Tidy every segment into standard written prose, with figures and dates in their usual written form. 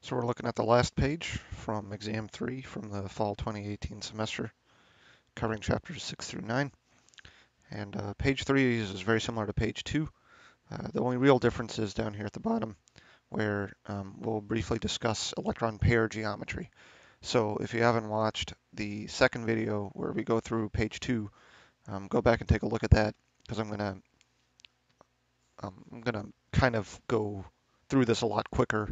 So we're looking at the last page from Exam 3 from the Fall 2018 semester, covering chapters 6 through 9. And page 3 is very similar to page 2. The only real difference is down here at the bottom, where we'll briefly discuss electron pair geometry. So if you haven't watched the second video where we go through page 2, go back and take a look at that, because I'm gonna kind of go through this a lot quicker,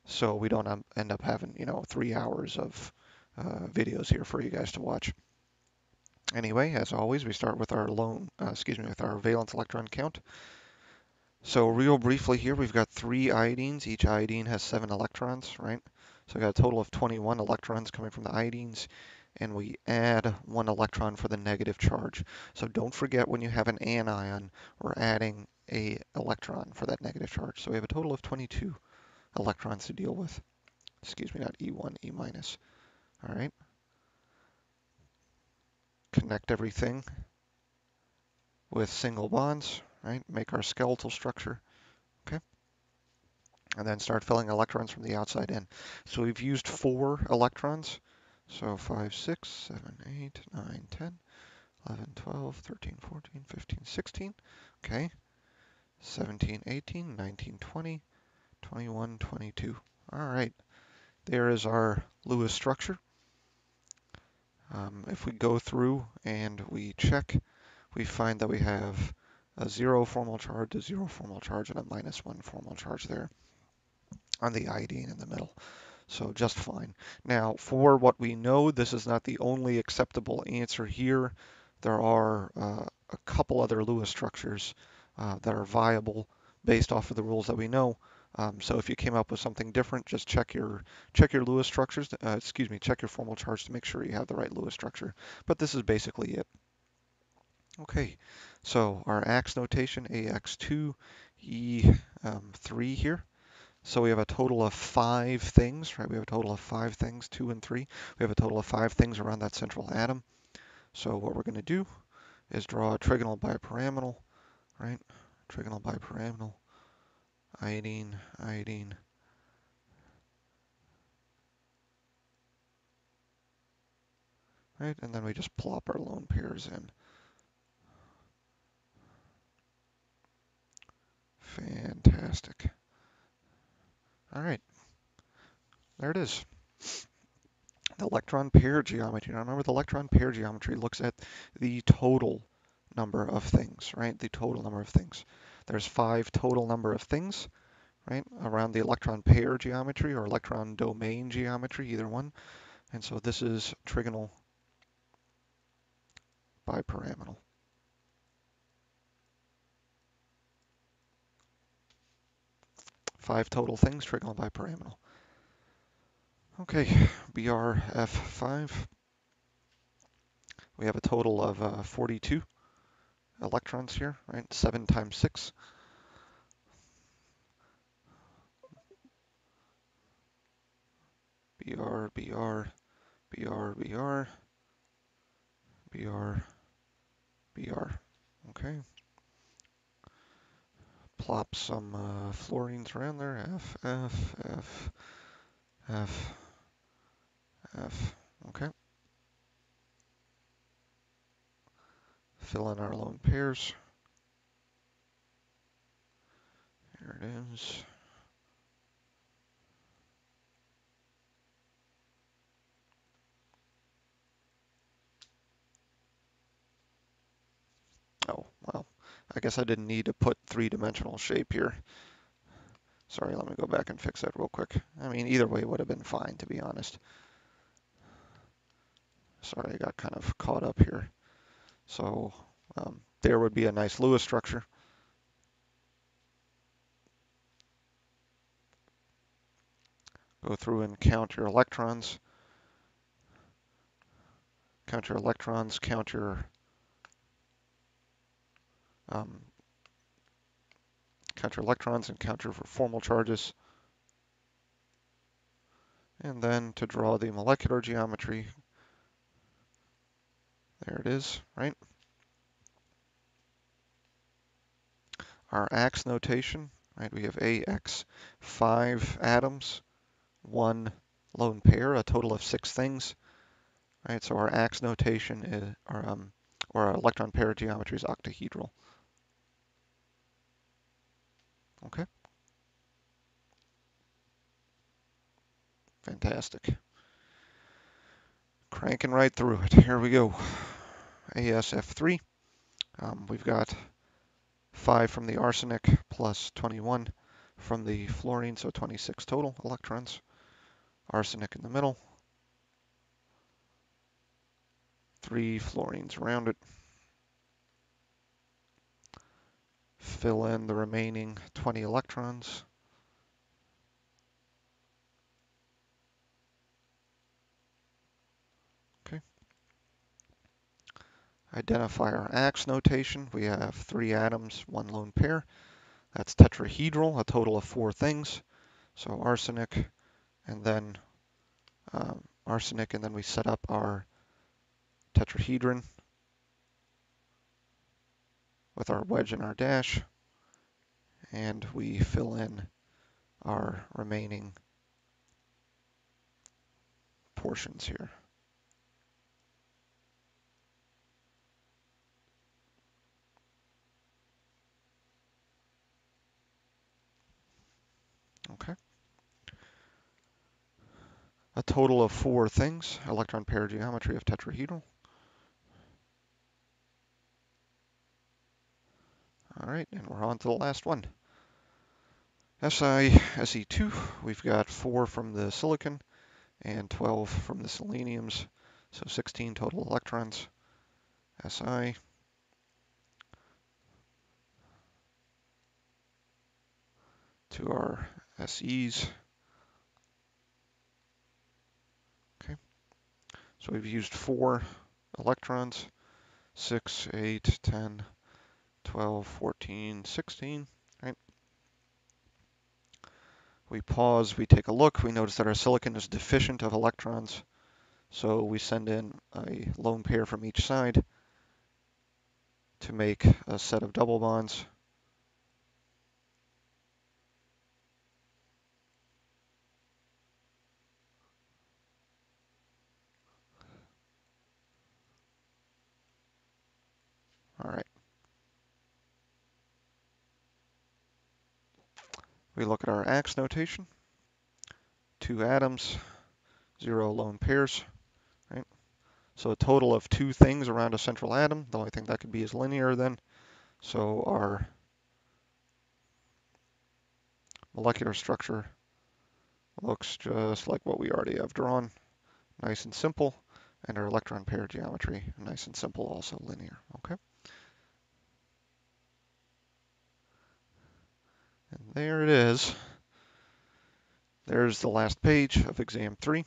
so we don't end up having 3 hours of videos here for you guys to watch. Anyway, as always, we start with our with our valence electron count. So real briefly here, we've got 3 iodines. Each iodine has 7 electrons, right? So we got a total of 21 electrons coming from the iodines, and we add 1 electron for the negative charge. So don't forget, when you have an anion, we're adding a electron for that negative charge. So we have a total of 22 electrons to deal with. Excuse me, not E1, E minus. All right. Connect everything with single bonds, right? Make our skeletal structure, okay? And then start filling electrons from the outside in. So we've used 4 electrons. So 5, 6, 7, 8, 9, 10, 11, 12, 13, 14, 15, 16. Okay. 17, 18, 19, 20, 21, 22. All right. There is our Lewis structure. If we go through and we check, we find that we have a 0 formal charge, a 0 formal charge, and a -1 formal charge there on the iodine in the middle. So just fine. Now, for what we know, this is not the only acceptable answer here. There are a couple other Lewis structures that are viable based off of the rules that we know. So if you came up with something different, just check your Lewis structures. Check your formal charge to make sure you have the right Lewis structure. But this is basically it. Okay, so our ax notation, ax2, e3 here. So we have a total of 5 things, right? We have a total of 5 things, 2 and 3. We have a total of 5 things around that central atom. So what we're going to do is draw a trigonal bipyramidal, right? Trigonal bipyramidal, iodine, iodine. Right? And then we just plop our lone pairs in. Fantastic. All right, there it is. The electron pair geometry. Now remember, the electron pair geometry looks at the total number of things, right? The total number of things. There's 5 total number of things, right, around the electron pair geometry or electron domain geometry, either one. And so this is trigonal bipyramidal. Five total things, trigonal bipyramidal. Okay, BRF5. We have a total of 42 electrons here, right? 7 times 6. BR, BR, BR, BR, BR, BR. Okay. Plop some fluorines around there. F, F, F, F, F. Okay. Fill in our lone pairs. Here it is. Oh, well, I guess I didn't need to put 3-dimensional shape here. Sorry, let me go back and fix that real quick. I mean, either way would have been fine, to be honest. Sorry, I got kind of caught up here. So there would be a nice Lewis structure. Go through and count your electrons. Count your electrons, count your electrons and count your formal charges. And then to draw the molecular geometry, there it is, right? Our ax notation, right? We have AX 5 atoms, one lone pair, a total of 6 things. Right, so our ax notation is, or our electron pair geometry is octahedral. Okay, fantastic. Cranking right through it. Here we go. ASF3. We've got 5 from the arsenic plus 21 from the fluorine, so 26 total electrons. Arsenic in the middle. 3 fluorines around it. Fill in the remaining 20 electrons. Okay. Identify our ax notation. We have 3 atoms, 1 lone pair. That's tetrahedral, a total of 4 things. So arsenic, and then we set up our tetrahedron with our wedge and our dash, and we fill in our remaining portions here. Okay. A total of 4 things, electron pair geometry of tetrahedral. All right, and we're on to the last one. Se2, we've got 4 from the silicon and 12 from the seleniums, so 16 total electrons. Si, to our SEs. Okay, so we've used 4 electrons, 6, 8, 10, 12, 14, 16, right? We pause, we take a look, we notice that our silicon is deficient of electrons, so we send in a lone pair from each side to make a set of double bonds. All right. We look at our ax notation. 2 atoms, 0 lone pairs, right? So a total of 2 things around a central atom. The only thing that could be is linear then. So our molecular structure looks just like what we already have drawn. Nice and simple. And our electron pair geometry, nice and simple, also linear. Okay. And there it is. There's the last page of exam 3.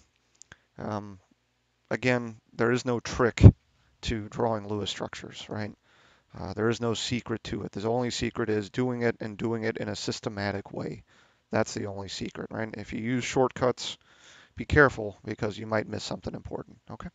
Again, there is no trick to drawing Lewis structures, right? There is no secret to it. The only secret is doing it and doing it in a systematic way. That's the only secret, right? If you use shortcuts, be careful because you might miss something important, okay?